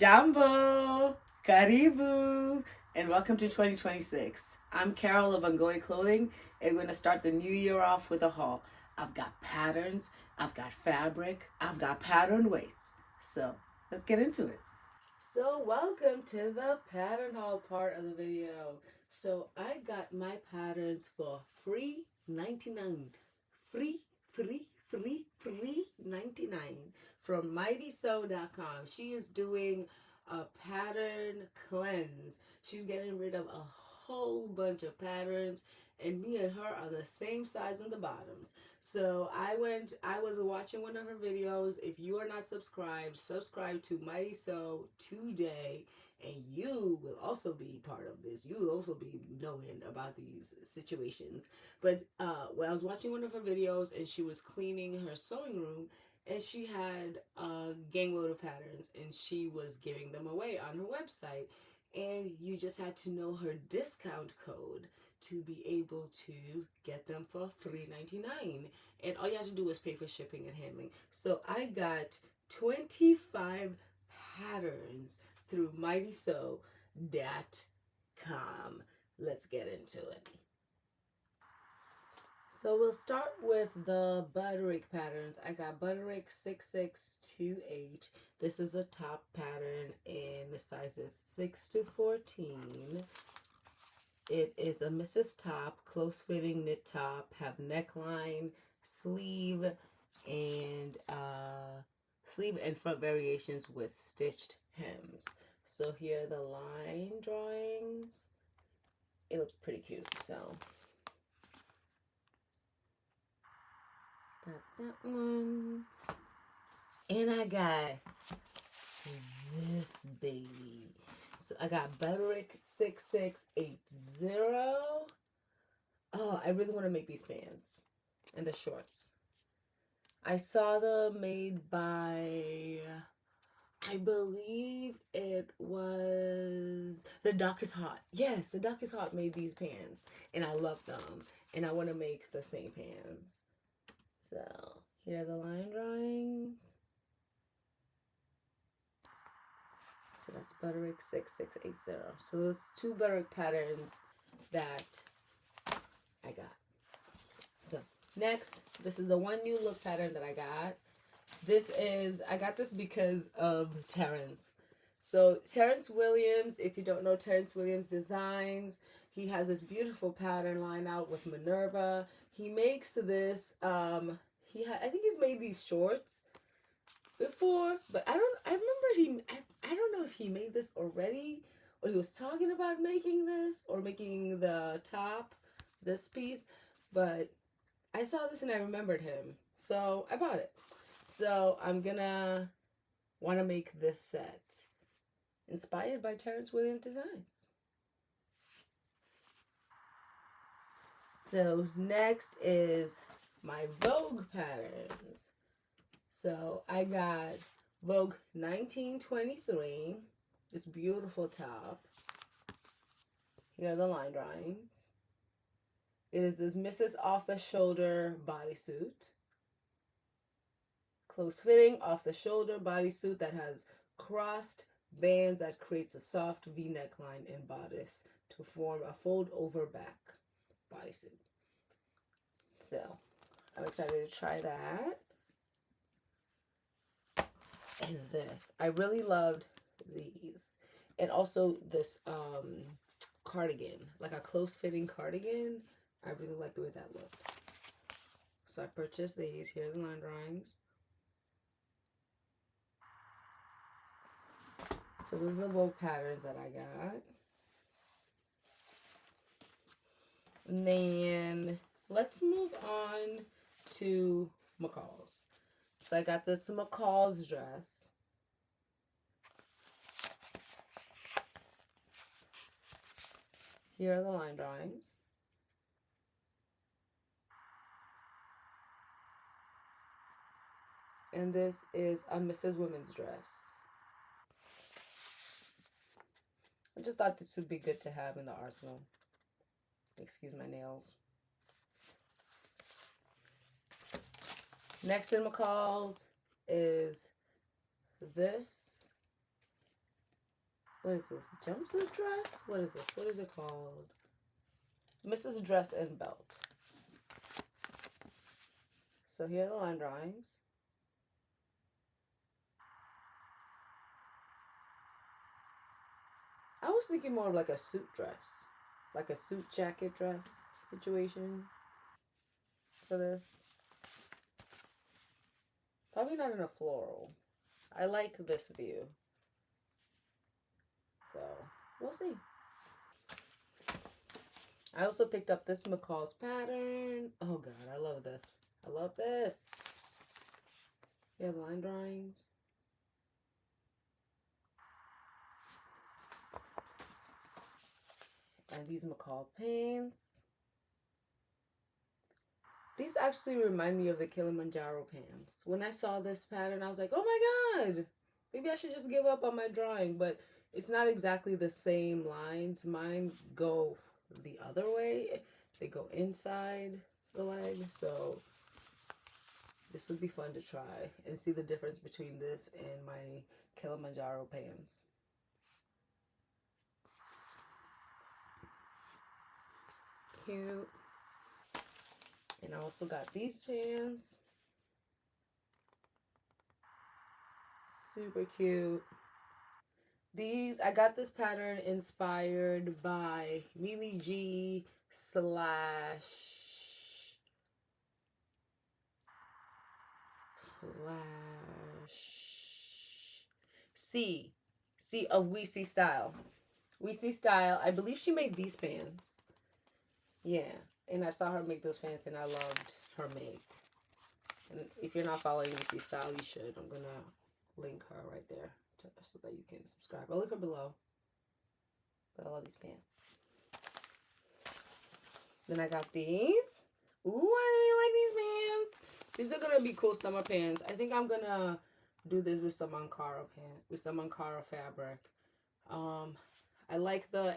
JAMBO, KARIBU, and welcome to 2026. I'm Carol of Angoy Clothing, and we're going to start the new year off with a haul. I've got patterns, I've got fabric, I've got pattern weights. So let's get into it. So welcome to the pattern haul part of the video. So I got my patterns for free 99. Free 99 from mightysew.com. She is doing a pattern cleanse. She's getting rid of a whole bunch of patterns, and me and her are the same size on the bottoms. So I was watching one of her videos. If you are not subscribed, subscribe to Mighty Sew today, and you will also be part of this. You will also be knowing about these situations. But when I was watching one of her videos, and she was cleaning her sewing room, and she had a gang load of patterns, and she was giving them away on her website, and you just had to know her discount code to be able to get them for $3.99, and all you have to do is pay for shipping and handling. So I got 25 patterns through mightysew.com. Let's get into it. So we'll start with the Butterick patterns. I got Butterick 6628. This is a top pattern in the sizes 6 to 14. It is a Mrs. Top, close-fitting knit top, have neckline, sleeve, and front variations with stitched hems. So here are the line drawings. It looks pretty cute. So got that one. And I got this baby. So I got Butterick 6680. Oh, I really want to make these pants and the shorts. I saw them made by, I believe it was The Doc is Hot. Yes, The Doc is Hot made these pants, and I love them, and I want to make the same pants. So here are the line drawings. So that's Butterick 6680. So those two Butterick patterns that I got. So next, this is the one new look pattern that I got. I got this because of Terrance. So Terrance Williams, if you don't know Terrance Williams Designs, he has this beautiful pattern line out with Minerva. He makes this, I think he's made these shorts before, but I don't know if he made this already, or he was talking about making this, or making the top, this piece, but I saw this and I remembered him, so I bought it. So I'm gonna want to make this set, inspired by Terrance Williams Designs. So next is my Vogue patterns. So I got Vogue 1923, this beautiful top. Here are the line drawings. It is this Mrs. Off-the-Shoulder bodysuit. Close-fitting, off-the-shoulder bodysuit that has crossed bands that creates a soft V neckline and bodice to form a fold-over back bodysuit. So I'm excited to try that. And this, I really loved these, and also this cardigan, like a close-fitting cardigan. I really like the way that looked, so I purchased these. Here are the line drawings. So those are the Vogue patterns that I got. And then let's move on to McCall's. So I got this McCall's dress. Here are the line drawings. And this is a Mrs. Women's dress. I just thought this would be good to have in the arsenal. Excuse my nails. Next in McCall's is this What is this? Jumpsuit dress? What is this? What is it called? Mrs. Dress and Belt. So here are the line drawings. I was thinking more of like a suit dress. Like a suit jacket dress situation for this. Probably not in a floral. I like this view. So, we'll see. I also picked up this McCall's pattern. Oh god, I love this. I love this. Yeah, line drawings. And these McCall paints. These actually remind me of the Kilimanjaro pants. When I saw this pattern, I was like, oh my god, maybe I should just give up on my drawing. But it's not exactly the same lines. Mine go the other way. They go inside the leg. So this would be fun to try and see the difference between this and my Kilimanjaro pants. Cute. And I also got these pants. Super cute. These, I got this pattern inspired by Mimi G / C of WECEESTYLE. WECEESTYLE. I believe she made these pants. Yeah. And I saw her make those pants and I loved her make. And if you're not following WECEESTYLE, you should. I'm going to link her right there so that you can subscribe. I'll link her below. But I love these pants. Then I got these. Ooh, I really like these pants. These are going to be cool summer pants. I think I'm going to do this with some Ankara pants, with some Ankara fabric. I like the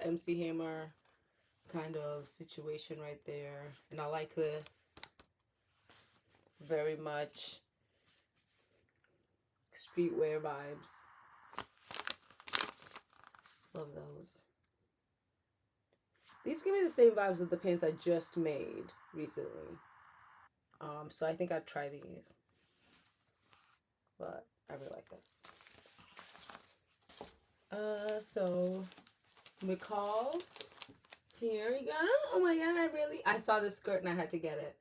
MC Hammer kind of situation right there. And I like this very much. Streetwear vibes. Love those. These give me the same vibes of the pants I just made recently. So I think I'd try these. But I really like this. So McCall's. Here we go. Oh my god, I saw this skirt and I had to get it.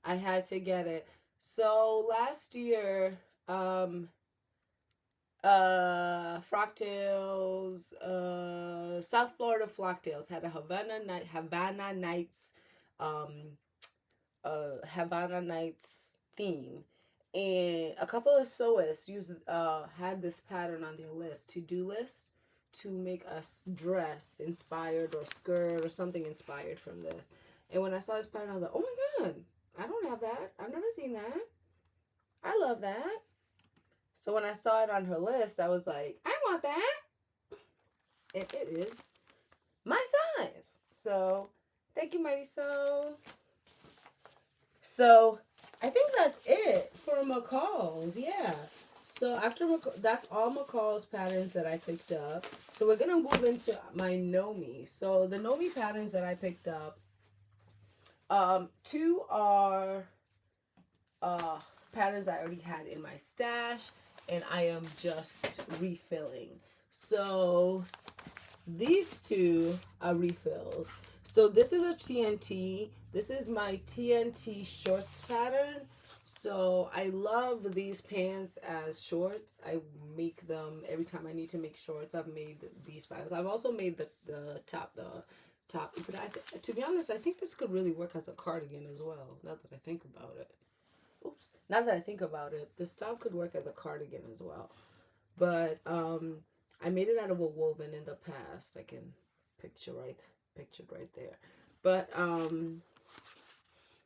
I had to get it. So last year, Frocktails, South Florida Flocktails had a Havana Nights theme, and a couple of sewists had this pattern on their to-do list to make a dress inspired or skirt or something inspired from this. And when I saw this pattern, I was like, oh my god, I don't have that. I've never seen that. I love that. So when I saw it on her list, I was like, I want that. And it is my size. So thank you, Mighty Sew. So I think that's it for McCall's. Yeah. So after that's all McCall's patterns that I picked up. So we're gonna move into my Nomi. So the Nomi patterns that I picked up, 2 are patterns I already had in my stash, and I am just refilling. So these 2 are refills. So this is a TNT. This is my TNT shorts pattern. So I love these pants as shorts. I make them every time I need to make shorts. I've made these patterns. I've also made the top. But to be honest, I think this could really work as a cardigan as well. Now that I think about it. Oops. Now that I think about it, this top could work as a cardigan as well. But I made it out of a woven in the past. I can pictured right there. But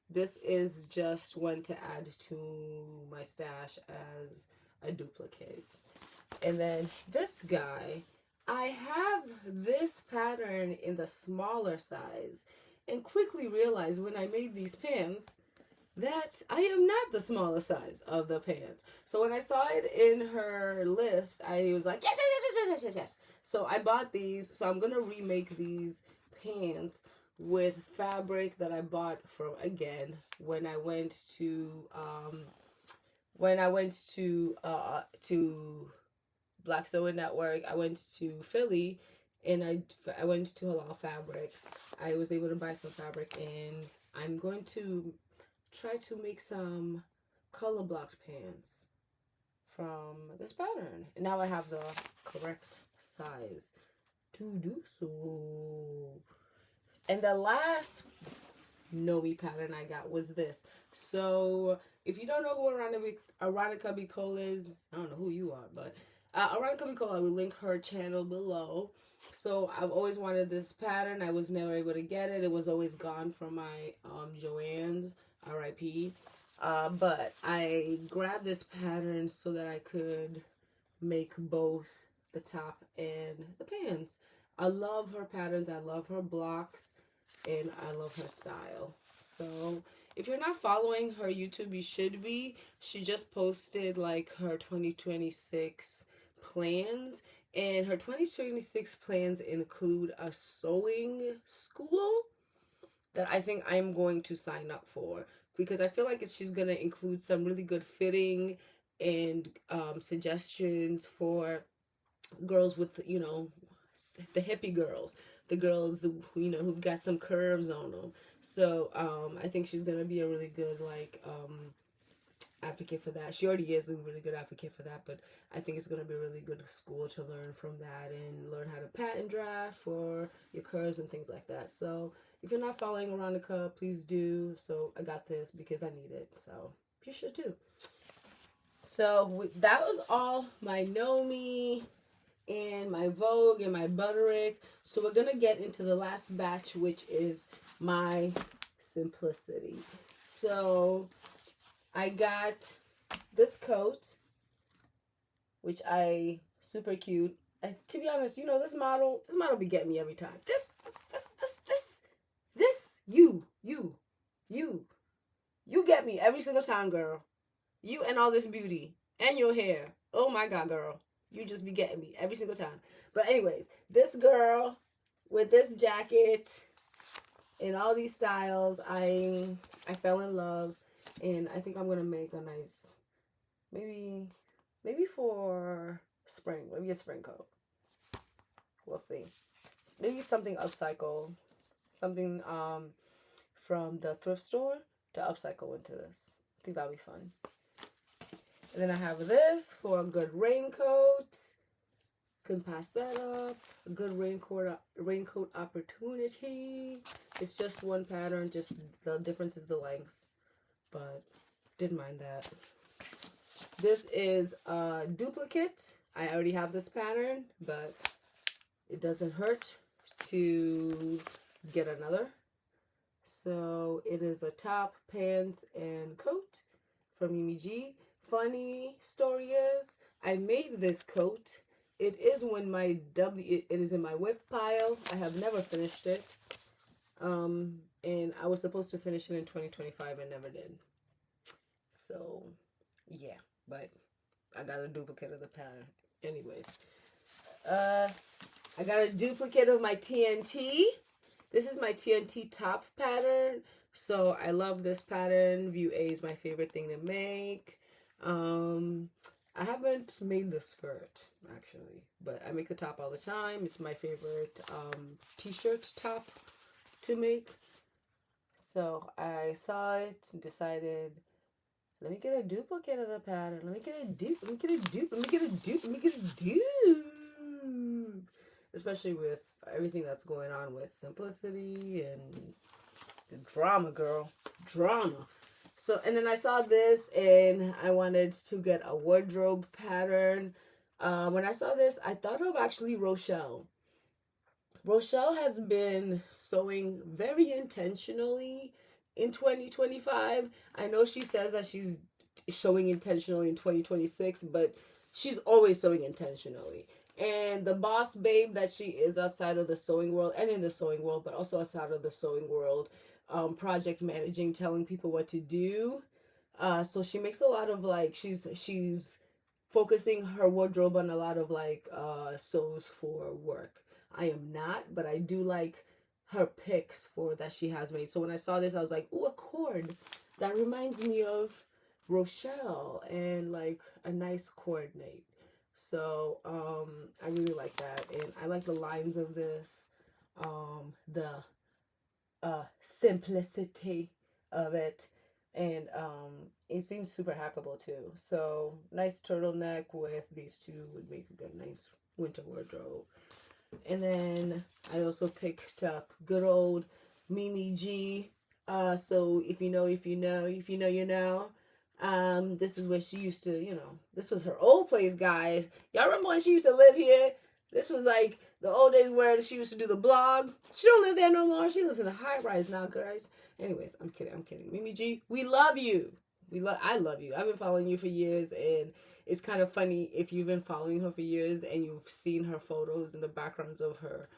this is just one to add to my stash as a duplicate. And then this guy, I have this pattern in the smaller size and quickly realized when I made these pants that I am not the smallest size of the pants. So when I saw it in her list, I was like, yes, yes, yes, yes, yes, yes, yes. So I bought these. So I'm gonna remake these pants with fabric that I bought from, again, when I went to Black Sewing Network. I went to Philly, and I went to Halal Fabrics. I was able to buy some fabric, and I'm going to try to make some color blocked pants from this pattern. And now I have the correct size to do so. And the last Nomi pattern I got was this. So if you don't know who Aronica Bicole is, I don't know who you are, but Aronica Bicole, I will link her channel below. So I've always wanted this pattern. I was never able to get it. It was always gone from my Joann's, RIP. But I grabbed this pattern so that I could make both the top and the pants. I love her patterns. I love her blocks. And I love her style. So if you're not following her YouTube, you should be. She just posted like her 2026 plans, and her 2026 plans include a sewing school that I think I'm going to sign up for, because I feel like she's going to include some really good fitting and suggestions for girls with, you know, the hippie girls, the girls who've got some curves on them. So I think she's gonna be a really good advocate for that. She already is a really good advocate for that, but I think it's gonna be a really good school to learn from that and learn how to pattern draft for your curves and things like that. So if you're not following Aronica, please do. So I got this because I need it. So you should too. So that was all my Nomi and my Vogue and my Butterick. So we're gonna get into the last batch, which is my Simplicity. So I got this coat, which super cute. To be honest, you know, this model be getting me every time. This you get me every single time, girl. You and all this beauty and your hair. Oh my God, girl. You just be getting me every single time. But anyways, this girl with this jacket and all these styles, I fell in love, and I think I'm gonna make a nice, maybe for spring, maybe a spring coat. We'll see. Maybe something upcycle, something from the thrift store to upcycle into this. I think that'll be fun. And then I have this for a good raincoat. Can pass that up. A good raincoat opportunity. It's just one pattern, just the difference is the length. But didn't mind that. This is a duplicate. I already have this pattern, but it doesn't hurt to get another. So it is a top, pants, and coat from Mimi G. Funny story is, I made this coat. It is it is in my whip pile. I have never finished it. And I was supposed to finish it in 2025 and never did. So, yeah, but I got a duplicate of the pattern. Anyways, I got a duplicate of my TNT. This is my TNT top pattern. So I love this pattern. View A is my favorite thing to make. I haven't made the skirt actually, but I make the top all the time. It's my favorite t-shirt top to make. So I saw it and decided, let me get a duplicate of the pattern. Let me get a dupe. Especially with everything that's going on with Simplicity and the drama, girl. Drama. So, and then I saw this and I wanted to get a wardrobe pattern. When I saw this, I thought of actually Rochelle. Rochelle has been sewing very intentionally in 2025. I know she says that she's sewing intentionally in 2026, but she's always sewing intentionally. And the boss babe that she is outside of the sewing world and in the sewing world, but also outside of the sewing world, project managing, telling people what to do. So she makes a lot of like she's focusing her wardrobe on a lot of like sews for work. I am not, but I do like her picks for that she has made. So when I saw this, I was like, "Ooh, a cord." That reminds me of Rochelle and like a nice coordinate. So I really like that, and I like the lines of this, the simplicity of it, and it seems super hackable too. So nice turtleneck with these two would make a good nice winter wardrobe. And then I also picked up good old Mimi G. So if you know, if you know, if you know, you know. This is where she used to, this was her old place, guys. Y'all remember when she used to live here? This was like the old days where she used to do the blog. She don't live there no more. She lives in a high rise now, guys. Anyways, I'm kidding. Mimi G, we love you. I love you. I've been following you for years, and it's kind of funny if you've been following her for years and you've seen her photos in the backgrounds of her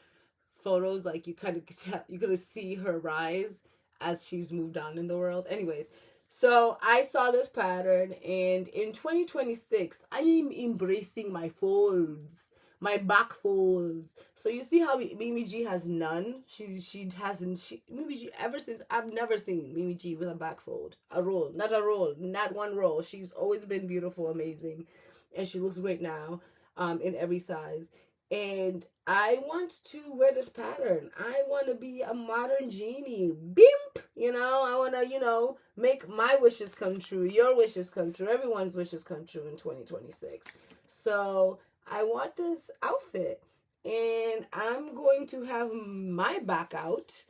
photos, like you kind of see her rise as she's moved on in the world. Anyways, so I saw this pattern, and in 2026 I am embracing my folds, my back folds. So you see how Mimi G has none. She hasn't. Mimi G, ever since, I've never seen Mimi G with a back fold, a roll, not one roll. She's always been beautiful, amazing, and she looks great now, in every size. And I want to wear this pattern. I want to be a modern genie. Bimp! I want to, make my wishes come true, your wishes come true, everyone's wishes come true in 2026. So I want this outfit, and I'm going to have my back out,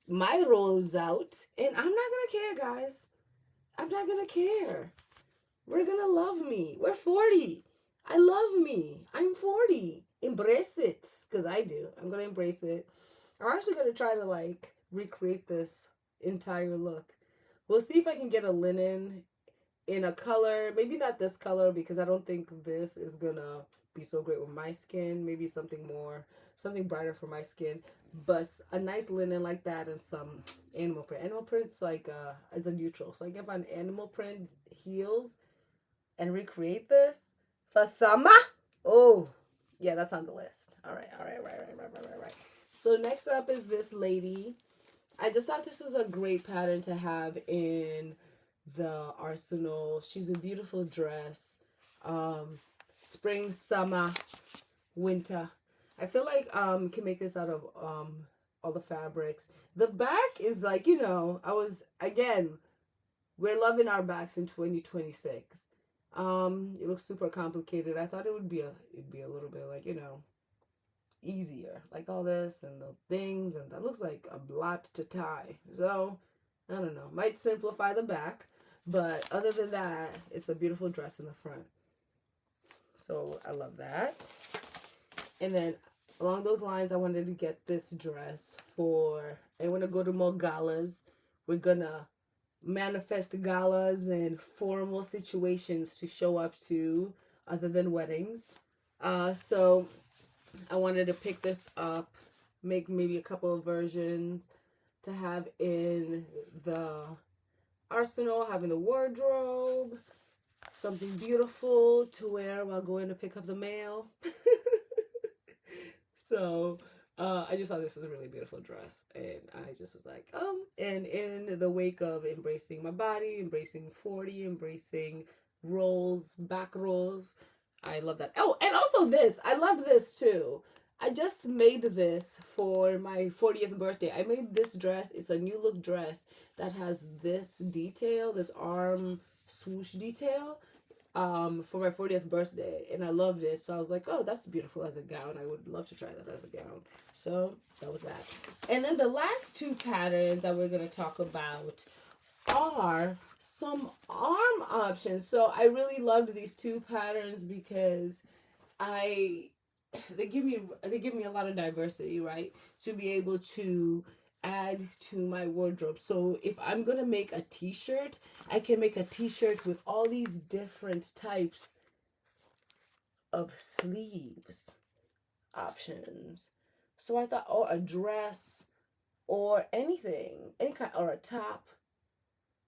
my rolls out, and I'm not going to care, guys. I'm not going to care. We're going to love me. We're 40. I love me. I'm 40. Embrace it, because I do. I'm going to embrace it. I'm actually going to try to like recreate this entire look. We'll see if I can get a linen in a color, maybe not this color, because I don't think this is gonna be so great with my skin. Maybe something brighter for my skin, but a nice linen like that and some animal print. Animal print's like as a neutral, so I get an animal print heels and recreate this for summer. Oh yeah, that's on the list. All right. So next up is this lady. I just thought this was a great pattern to have in the arsenal. She's a beautiful dress. Spring, summer, winter. I feel like you can make this out of all the fabrics. The back is like, we're loving our backs in 2026. It looks super complicated. I thought it'd be a little bit like, easier, like all this and the things, and that looks like a lot to tie. So I don't know, might simplify the back, but other than that, it's a beautiful dress in the front. So I love that. And then along those lines, I wanted to get this dress I want to go to more galas. We're gonna manifest galas and formal situations to show up to other than weddings. So I wanted to pick this up, make maybe a couple of versions to have in the arsenal, having the wardrobe, something beautiful to wear while going to pick up the mail. So I just thought this was a really beautiful dress, and I just was like, and in the wake of embracing my body, embracing 40, embracing rolls, back rolls, I love that. Oh, and also this. I love this too. I just made this for my 40th birthday. I made this dress. It's a new look dress that has this detail, this arm swoosh detail, for my 40th birthday. And I loved it. So I was like, oh, that's beautiful as a gown. I would love to try that as a gown. So that was that. And then the last two patterns that we're going to talk about are some arm options. So I really loved these two patterns because they give me a lot of diversity, right? To be able to add to my wardrobe. So if I'm gonna make a t-shirt, I can make a t-shirt with all these different types of sleeves options. So I thought, oh, a dress, or anything, any kind, or a top.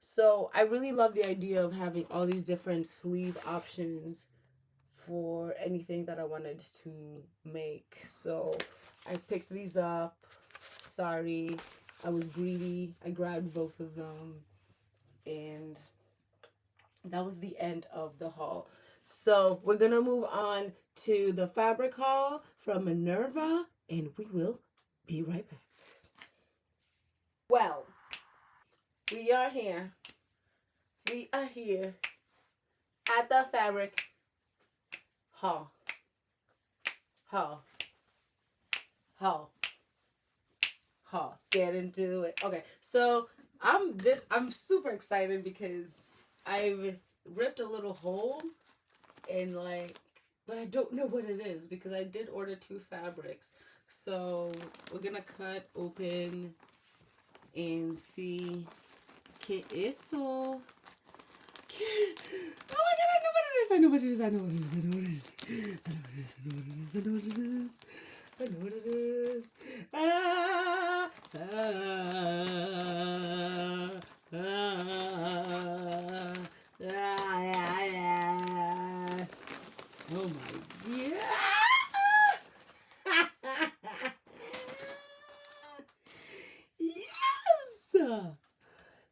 So I really love the idea of having all these different sleeve options for anything that I wanted to make. So I picked these up. Sorry, I was greedy. I grabbed both of them, and that was the end of the haul. So we're gonna move on to the fabric haul from Minerva, and we will be right back. Well, we are here. We are here at the fabric haul. Haul. Haul. Haul. Get into it. Okay, so I'm super excited because I've ripped a little hole and but I don't know what it is because I did order 2 fabrics. So we're gonna cut open and see. ¿Qué eso? ¿Qué? Oh my god, I know what it is. I know what it is. I know what it is. I know what it is. I know what it is. I know what it is. I know what it is. I know what it is. Ah, oh my god.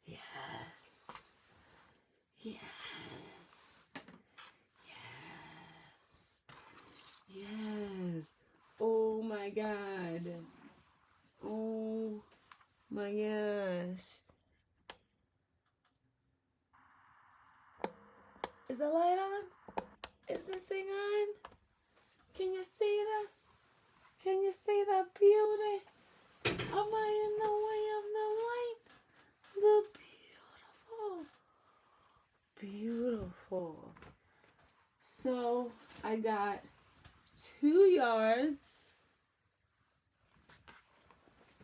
Yes. Yes. Yes. Oh my god. Oh my gosh. Is the light on? Is this thing on? Can you see this? Can you see the beauty? Am I in the way of the light? The beautiful. So I got 2 yards.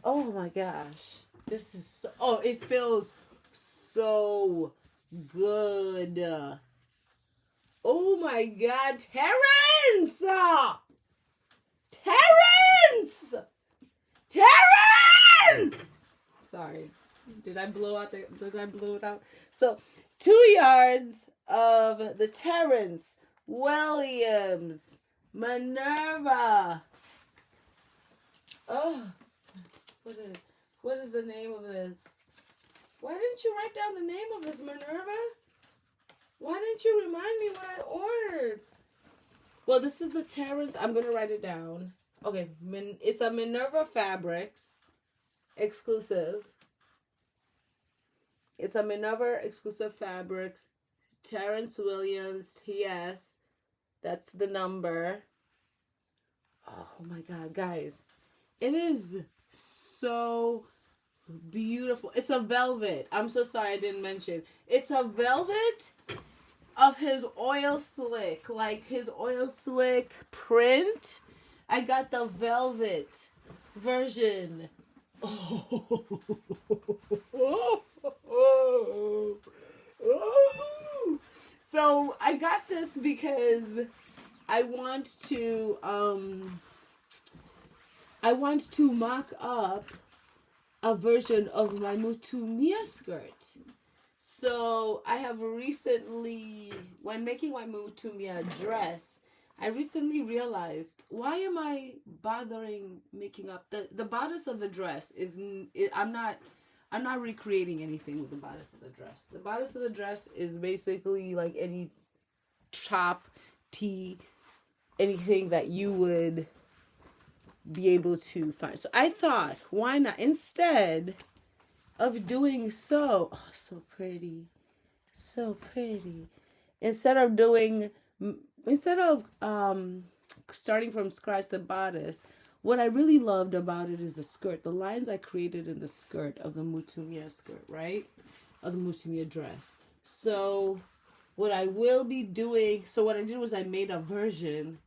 Oh my gosh. This is so, oh, it feels so good. Oh my god, Terrance! Terrance! Sorry. Did I blow it out? So 2 yards of the Terrance Williams Minerva. Oh, what is the name of this? Why didn't you write down the name of this, Minerva? Why didn't you remind me what I ordered? Well, this is the Terrance. I'm going to write it down. Okay, it's a Minerva Fabrics exclusive. It's a Minerva exclusive fabrics. Terrance Williams TS. That's the number. Oh my god, guys. It is so beautiful. It's a velvet. I'm so sorry I didn't mention. It's a velvet of his oil slick. Like his oil slick print. I got the velvet version. So I got this because I want to mock up a version of my Mutumia skirt. So I have recently, when making my Mutumia dress, I recently realized, why am I bothering making up the bodice of the dress? I'm not recreating anything with the bodice of the dress. The bodice of the dress is basically like any top tee, anything that you would be able to find. So I thought, why not, instead of doing so pretty, instead of starting from scratch the bodice, what I really loved about it is the skirt, the lines I created in the skirt of the Mutumia skirt, right? Of the Mutumia dress. So what I will be doing, so what I did was I made a version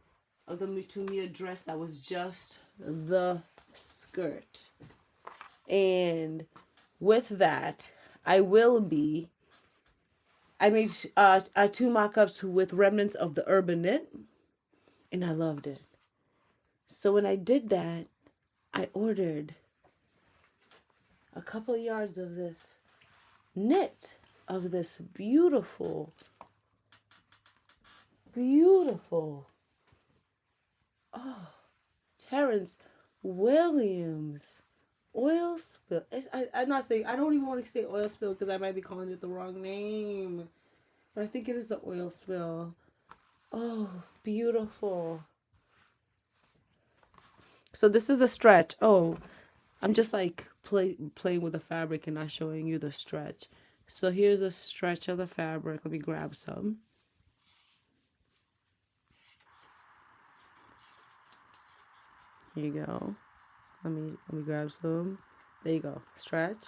of the Mutumia dress that was just the skirt. And with that, I made 2 mock-ups with remnants of the urban knit, and I loved it. So when I did that, I ordered a couple yards of this knit of this beautiful, beautiful, oh, Terrance Williams oil spill. I'm not saying, I don't even want to say oil spill because I might be calling it the wrong name, but I think it is the oil spill. Oh, beautiful. So this is a stretch. Oh, I'm just like playing with the fabric and not showing you the stretch. So here's a stretch of the fabric. Let me grab some. Here you go. Let me grab some. There you go. Stretch.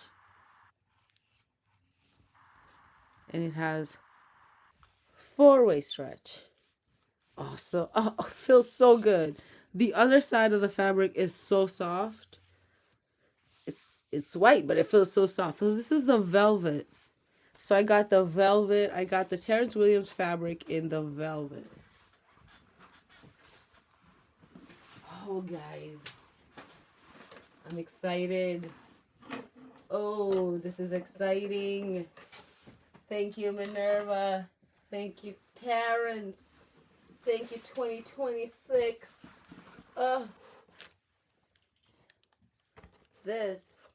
And it has 4-way stretch. Oh, so feels so good. The other side of the fabric is so soft. It's white, but it feels so soft. So this is the velvet. So I got the velvet. I got the Terrance Williams fabric in the velvet. Oh, guys. I'm excited. Oh, this is exciting. Thank you, Minerva. Thank you, Terrance. Thank you, 2026. This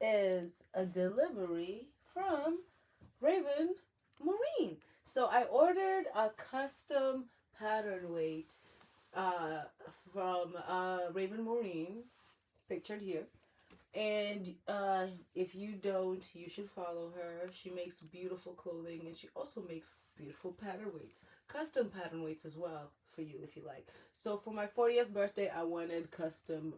is a delivery from Raven Maureen. So I ordered a custom pattern weight from Raven Maureen, pictured here. And if you don't, you should follow her. She makes beautiful clothing, and she also makes beautiful pattern weights, custom pattern weights as well for you if you like. So for my 40th birthday, I wanted custom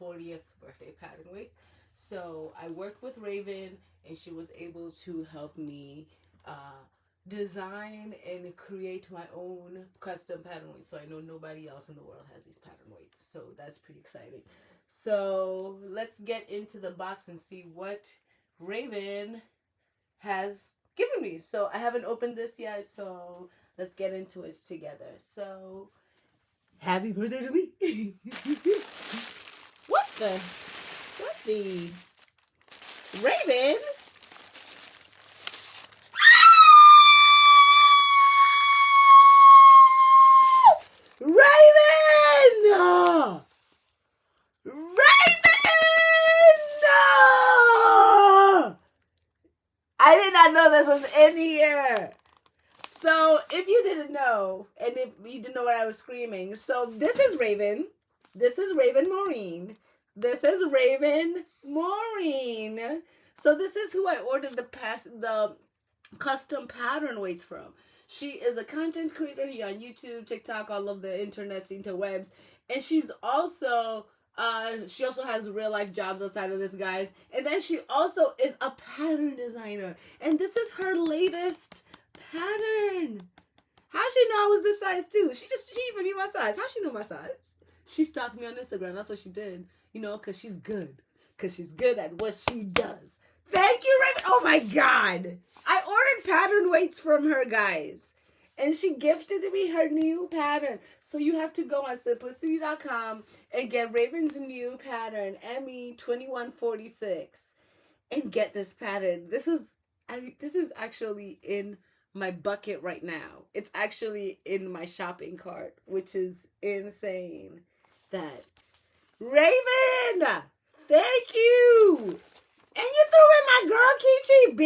40th birthday pattern weights. So I worked with Raven, and she was able to help me design and create my own custom pattern weights. So I know nobody else in the world has these pattern weights. So that's pretty exciting. So let's get into the box and see what Raven has given me. So I haven't opened this yet, so let's get into it together. So happy birthday to me. What the Raven? Raven! I did not know this was in here. So if you didn't know, and if you didn't know what I was screaming, so this is Raven. This is Raven Maureen. This is Raven Maureen. So this is who I ordered the custom pattern weights from. She is a content creator here on YouTube, TikTok, all of the internets, interwebs, and she's also she also has real life jobs outside of this, guys. And then she also is a pattern designer. And this is her latest pattern. How she know I was this size too? She even knew my size. How she know my size? She stalked me on Instagram. That's what she did. You know, because she's good. Because she's good at what she does. Thank you, Raven. Oh my God. I ordered pattern weights from her, guys. And she gifted me her new pattern. So you have to go on simplicity.com and get Raven's new pattern, ME2146, and get this pattern. This is actually in my bucket right now. It's actually in my shopping cart, which is insane. That Raven, thank you. And you threw in my girl Kichi B.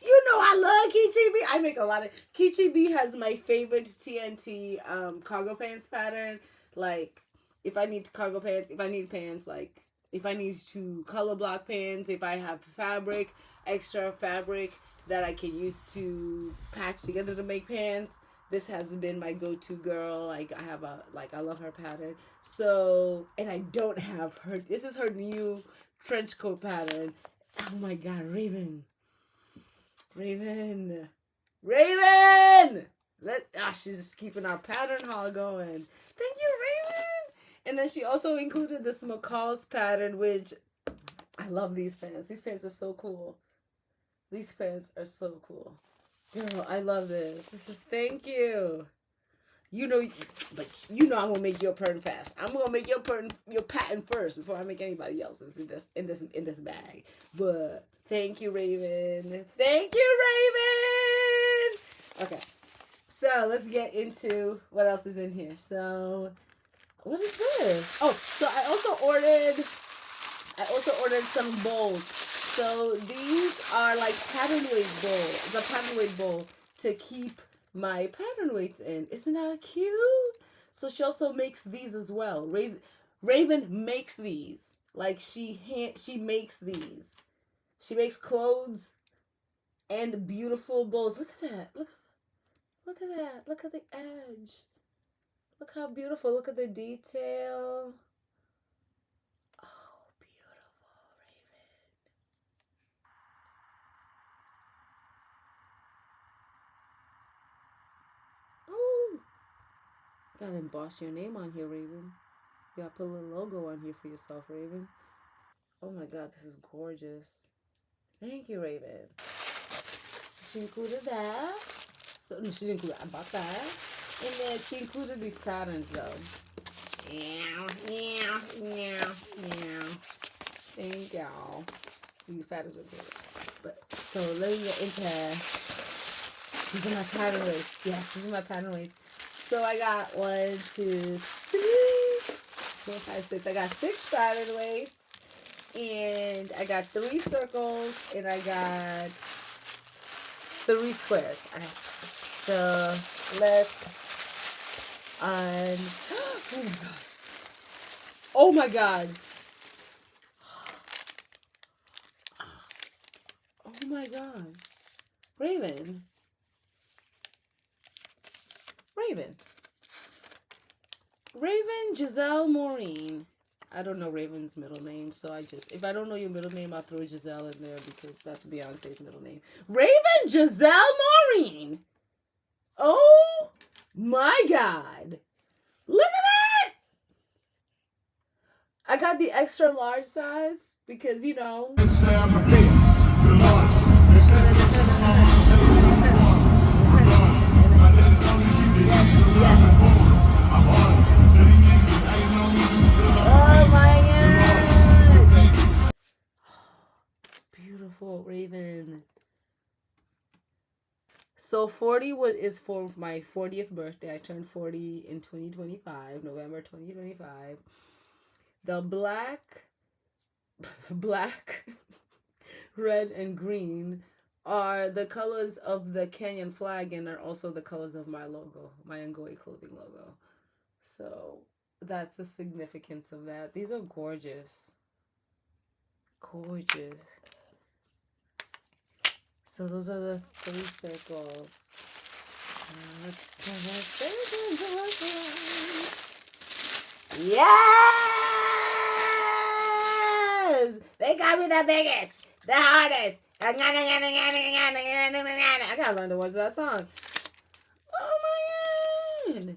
You know I love Kichi B. I make a lot of... Kichi B has my favorite TNT cargo pants pattern. Like, if I need cargo pants, if I need pants, like, if I need to color block pants, if I have fabric, extra fabric that I can use to patch together to make pants, this has been my go-to girl. Like, I love her pattern. So, and I don't have her... This is her new trench coat pattern. Oh my God, Raven. She's just keeping our pattern haul going. Thank you, Raven. And then she also included this McCall's pattern, which I love these pants. These pants are so cool. Girl, I love this. Thank you. You know, but you know I'm gonna make your pattern fast. I'm gonna make your pattern first before I make anybody else's in this bag. But thank you, Raven. Thank you, Raven. Okay, so let's get into what else is in here. So what is this? Oh, so I also ordered some bowls. So these are like pattern weight bowl. It's a pattern weight bowl to keep my pattern weights in. Isn't that cute? So she also makes these as well. Raven makes these. Like she makes these. She makes clothes and beautiful bowls. Look at that. Look at that. Look at the edge. Look how beautiful. Look at the detail. Oh, beautiful, Raven. Ooh. Gotta emboss your name on here, Raven. You gotta put a little logo on here for yourself, Raven. Oh my god, this is gorgeous. Thank you, Raven. So she included that. So no, she didn't include that. I bought that. And then she included these patterns though. Thank y'all. These patterns are good. But so let me get into these are my pattern weights. Yes, these are my pattern weights. So I got 1, 2, 3, 4, 5, 6. I got 6 pattern weights. And I got 3 circles. And I got 3 squares. So let's oh my god. Oh my god. Raven. Raven Giselle Maureen. I don't know Raven's middle name, so if I don't know your middle name, I'll throw Giselle in there because that's Beyonce's middle name. Raven Giselle Maureen. Oh my god. Look at that. I got the extra large size because, you know. Oh my god. Beautiful, Raven. So 40 is for my 40th birthday. I turned 40 in 2025, November 2025. The black, red, and green are the colors of the Kenyan flag and are also the colors of my logo, my Ngoe clothing logo. So that's the significance of that. These are gorgeous. Gorgeous. So those are the 3 circles. Yes! They got me the biggest, the hardest. I gotta learn the words of that song. Oh my god!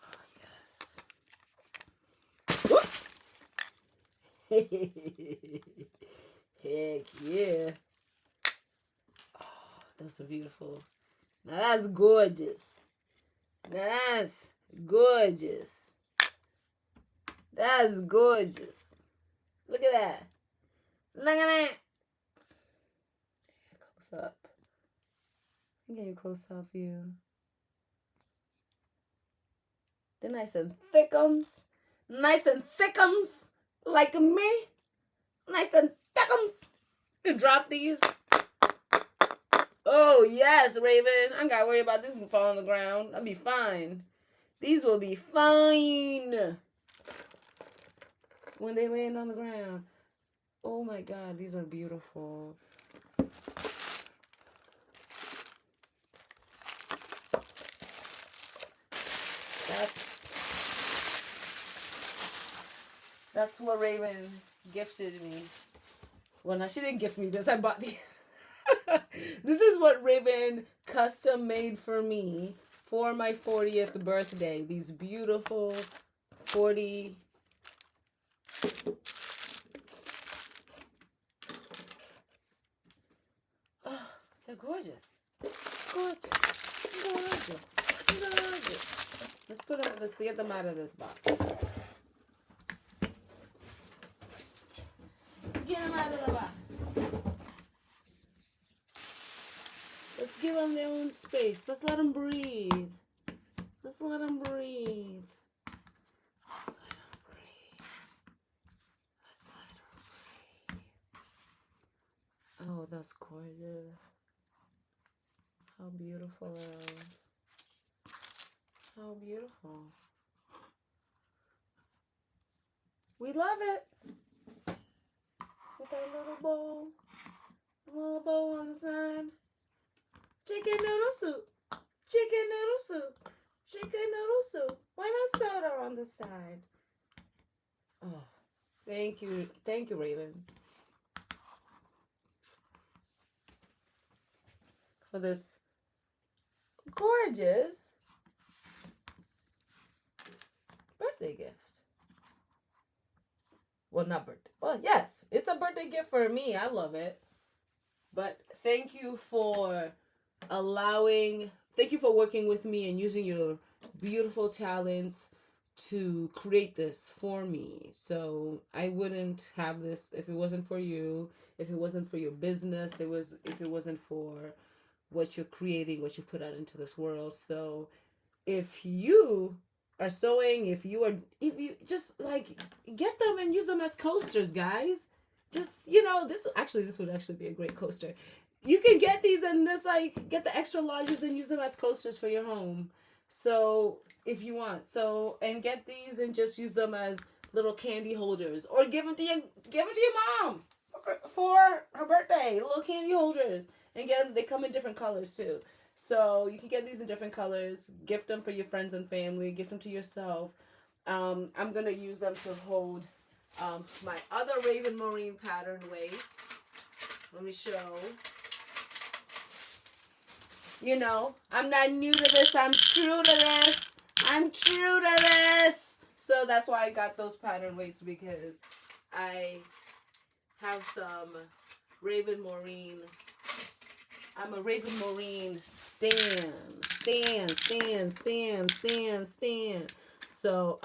Oh yes. Heck yeah. Those are beautiful. Now that's gorgeous. That's gorgeous. That's gorgeous. Look at that. Look at that. Close up. I'm getting close up view. They're nice and thickums. Nice and thickums. Like me. Nice and thickums. You can drop these. Oh, yes, Raven. I ain't got to worry about this falling on the ground. I'll be fine. These will be fine when they land on the ground. Oh, my God. These are beautiful. That's what Raven gifted me. Well, no, she didn't gift me this. I bought these. This is what Raven custom made for me for my 40th birthday. These beautiful 40... Oh, they're gorgeous. Gorgeous. Gorgeous. Let's put them. Let's get them out of this box. Let's get them out of the box. Let's give them their own space. Let's let them breathe. Let's let them breathe. Let's let them breathe. Let's let them breathe. Oh, that's gorgeous. How beautiful it is. How beautiful. We love it. With our little bowl. A little bowl on the side. Chicken noodle soup. Chicken noodle soup. Chicken noodle soup. Why not soda on the side? Oh, thank you. Thank you, Raven. For this gorgeous birthday gift. Well, not birthday. Well, yes, it's a birthday gift for me. I love it. But thank you for thank you for working with me and using your beautiful talents to create this for me. So I wouldn't have this if it wasn't for you, if it wasn't for your business, if it wasn't for what you're creating, what you put out into this world. So if you are sewing, if you just like get them and use them as coasters, guys. Just, this would actually be a great coaster. You can get these and just like get the extra larges and use them as coasters for your home. So if you want, and get these and just use them as little candy holders, or give them to your mom for her birthday. Little candy holders, and get them. They come in different colors too. So you can get these in different colors. Gift them for your friends and family. Gift them to yourself. I'm gonna use them to hold my other Raven Maureen pattern weights. Let me show. I'm not new to this. I'm true to this. I'm true to this. So that's why I got those pattern weights, because I have some Raven Maureen. I'm a Raven Maureen stan. So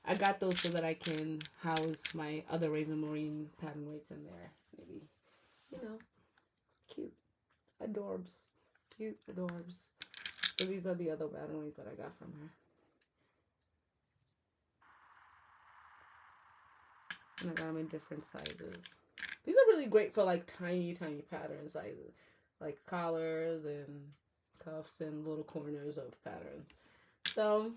I got those so that I can house my other Raven Maureen pattern weights in there. Maybe, cute. Adorbs. Cute adorbs. So these are the other pattern weights that I got from her. And I got them in different sizes. These are really great for like tiny pattern sizes. Like collars and cuffs and little corners of patterns. So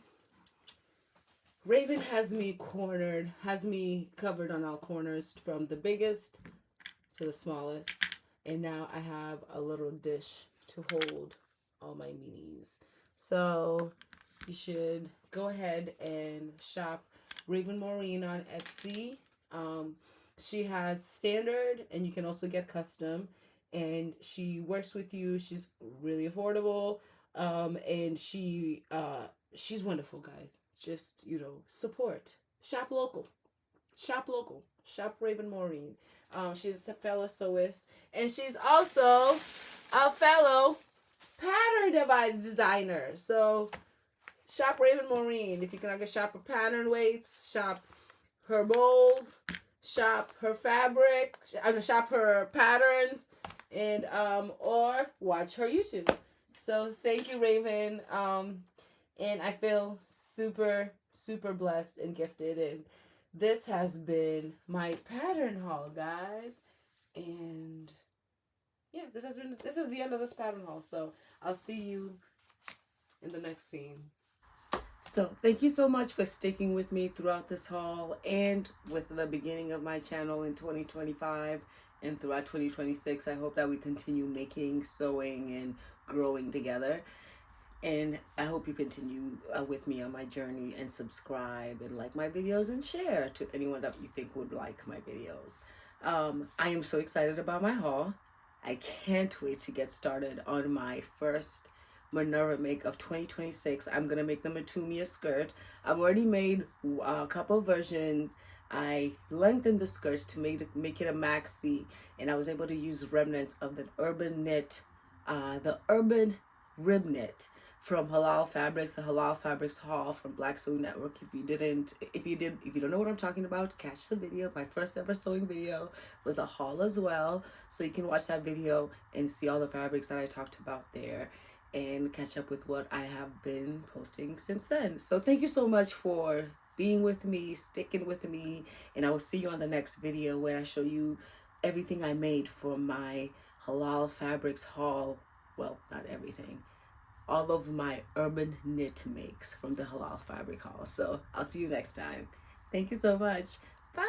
Raven has me covered on all corners, from the biggest to the smallest. And now I have a little dish to hold all my minis. So you should go ahead and shop Raven Maureen on Etsy. She has standard, and you can also get custom. And she works with you. She's really affordable. And she's wonderful, guys. Just, support. Shop local. Shop Raven Maureen. She's a fellow sewist. And she's also a fellow pattern designer. So shop Raven Maureen. If you can shop her pattern weights, shop her bowls, shop her fabric, shop her patterns, and or watch her YouTube. So thank you, Raven. And I feel super, super blessed and gifted. And this has been my pattern haul, guys. And yeah, this is the end of this pattern haul. So I'll see you in the next scene. So thank you so much for sticking with me throughout this haul and with the beginning of my channel in 2025 and throughout 2026. I hope that we continue making, sewing, and growing together. And I hope you continue with me on my journey, and subscribe and like my videos and share to anyone that you think would like my videos. I am so excited about my haul. I can't wait to get started on my first Minerva make of 2026. I'm going to make the Matumia skirt. I've already made a couple versions. I lengthened the skirts to make it a maxi, and I was able to use remnants of the urban knit, the urban rib knit from Halal Fabrics, the Halal Fabrics haul from Black Sewing Network. If you don't know what I'm talking about, catch the video. My first ever sewing video was a haul as well, so you can watch that video and see all the fabrics that I talked about there and catch up with what I have been posting since then. So thank you so much for being with me, sticking with me, and I will see you on the next video where I show you everything I made for my Halal Fabrics haul. Well, not everything, all of my urban knit makes from the Halal Fabric haul. So I'll see you next time. Thank you so much. Bye.